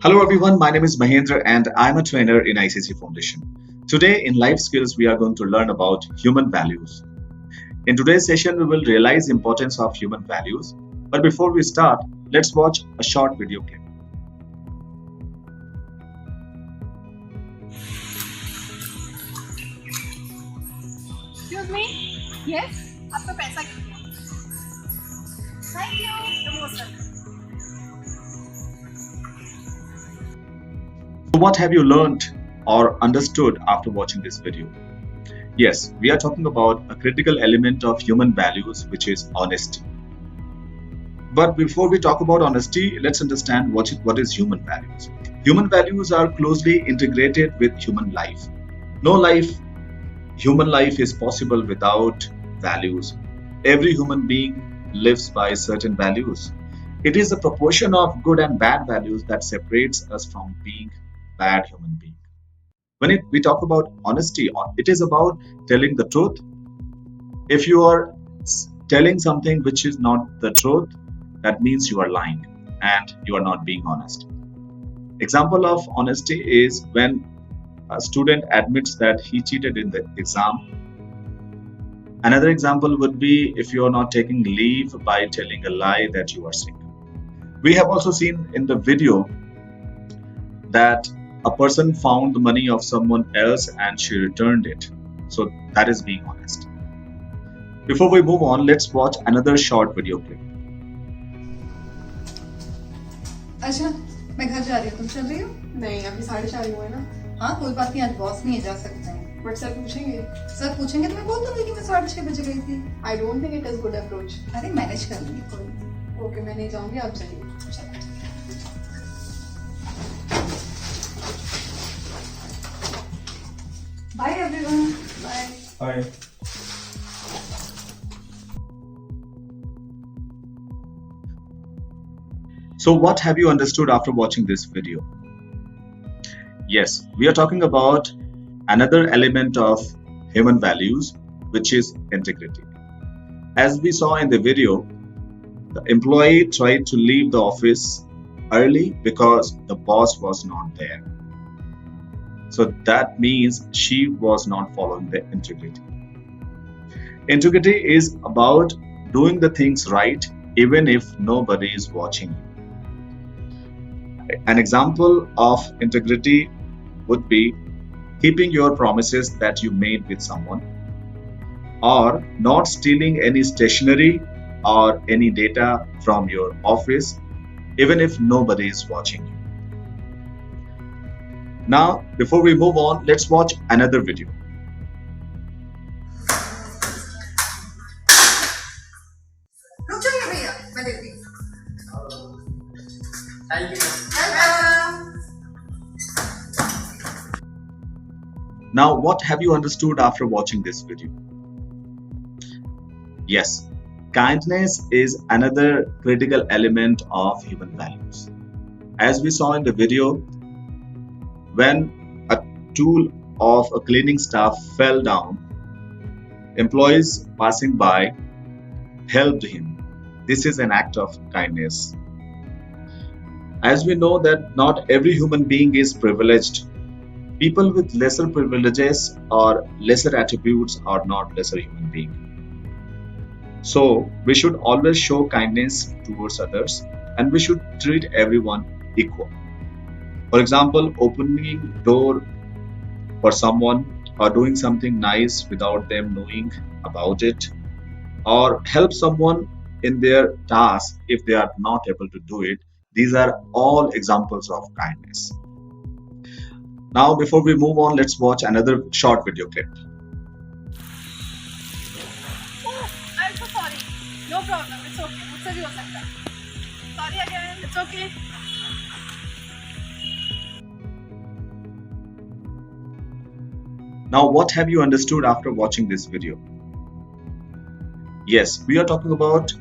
Hello everyone, my name is Mahendra and I'm a trainer in ICC Foundation. Today in Life Skills we are going to learn about human values. In today's session we will realize the importance of human values. But before we start, let's watch a short video clip. Excuse me? Yes? आपका पैसा कितना? Thank you. You're most welcome. So what have you learned or understood after watching this video? Yes, we are talking about a critical element of human values, which is honesty. But before we talk about honesty, let's understand what is human values. Human values are closely integrated with human life. No human life is possible without values. Every human being lives by certain values. It is the proportion of good and bad values that separates us from being bad human being. We talk about honesty, it is about telling the truth. If you are telling something which is not the truth, that means you are lying and you are not being honest. Example of honesty is when a student admits that he cheated in the exam. Another example would be if you are not taking leave by telling a lie that you are sick. We have also seen in the video that a person found the money of someone else and she returned it. So that is being honest. Before we move on, let's watch another short video clip. अच्छा, मैं घर जा रही हूँ, तुम चल रही हो? नहीं अभी 4:30 हुए ना. हाँ, कोई बात नहीं, आज बॉस नहीं है, जा सकते हैं. बट सर पूछेंगे. सर पूछेंगे तो मैं बोल दूंगी कि मैं 6:30 बजे गई थी. I don't think it is good approach. अरे मैनेज कर लूंगी कोई. ओके मैं नहीं जाऊंगी, आप जाइए. Bye everyone. Bye. Hi. So what have you understood after watching this video? Yes, we are talking about another element of human values, which is integrity. As we saw in the video, the employee tried to leave the office early because the boss was not there. So that means she was not following the integrity. Integrity is about doing the things right even if nobody is watching you. An example of integrity would be keeping your promises that you made with someone, or not stealing any stationery or any data from your office, even if nobody is watching you. Now, before we move on, let's watch another video. रुक जाइए भैया, मैं देती हूँ. Thank you. Welcome. Now, what have you understood after watching this video? Yes, kindness is another critical element of human values. As we saw in the video, when a tool of a cleaning staff fell down, employees passing by helped him. This is an act of kindness. As we know that not every human being is privileged. People with lesser privileges or lesser attributes are not lesser human beings. So we should always show kindness towards others and we should treat everyone equal. For example, opening door for someone or doing something nice without them knowing about it, or help someone in their task if they are not able to do it. These are all examples of kindness. Now, before we move on, let's watch another short video clip. Oh, I'm so sorry. No problem. It's okay. मुझसे भी हो सकता है. Sorry again. It's okay. Now, what have you understood after watching this video? Yes, we are talking about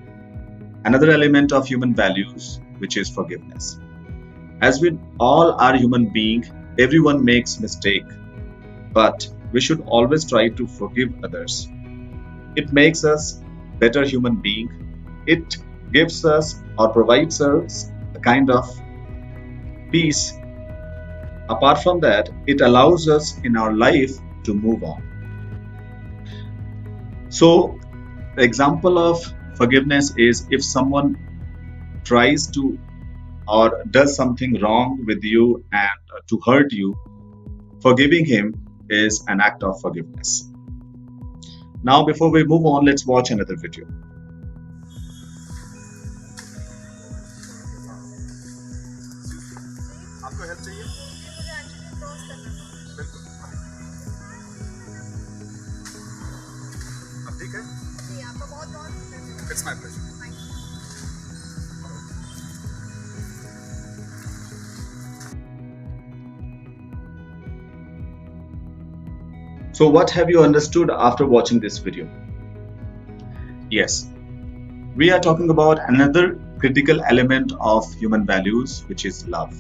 another element of human values, which is forgiveness. As we all are human beings, everyone makes mistake, but we should always try to forgive others. It makes us better human being. It gives us or provides us a kind of peace. Apart from that, it allows us in our life to move on. So, the example of forgiveness is if someone tries to or does something wrong with you and to hurt you, forgiving him is an act of forgiveness. Now, before we move on, let's watch another video. आपको help चाहिए बिल्कुल अब ठीक है it's my pleasure So, what have you understood after watching this video? Yes, we are talking about another critical element of human values, which is love.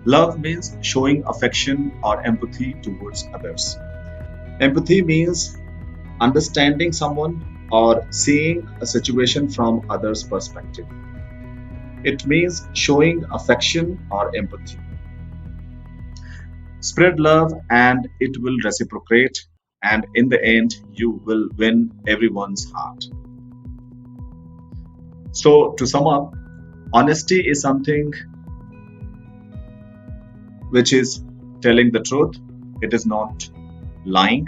Love means showing affection or empathy towards others. Empathy means understanding someone or seeing a situation from others' perspective. It means showing affection or empathy. Spread love and it will reciprocate, and in the end, you will win everyone's heart. So, to sum up, honesty is something which is telling the truth, it is not lying.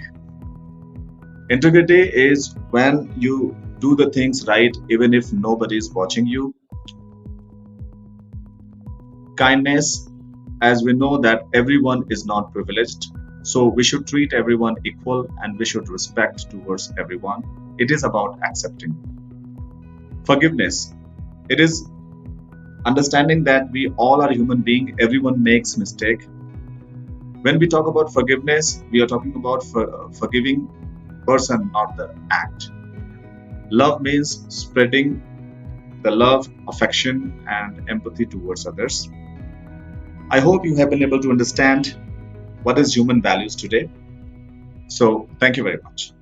Integrity is when you do the things right even if nobody is watching you. Kindness, as we know that everyone is not privileged, so we should treat everyone equal and we should respect towards everyone. It is about accepting. Forgiveness, it is understanding that we all are human beings, everyone makes mistake. When we talk about forgiveness, we are talking about forgiving person, not the act. Love means spreading the love, affection, and empathy towards others. I hope you have been able to understand what is human values today. So, thank you very much.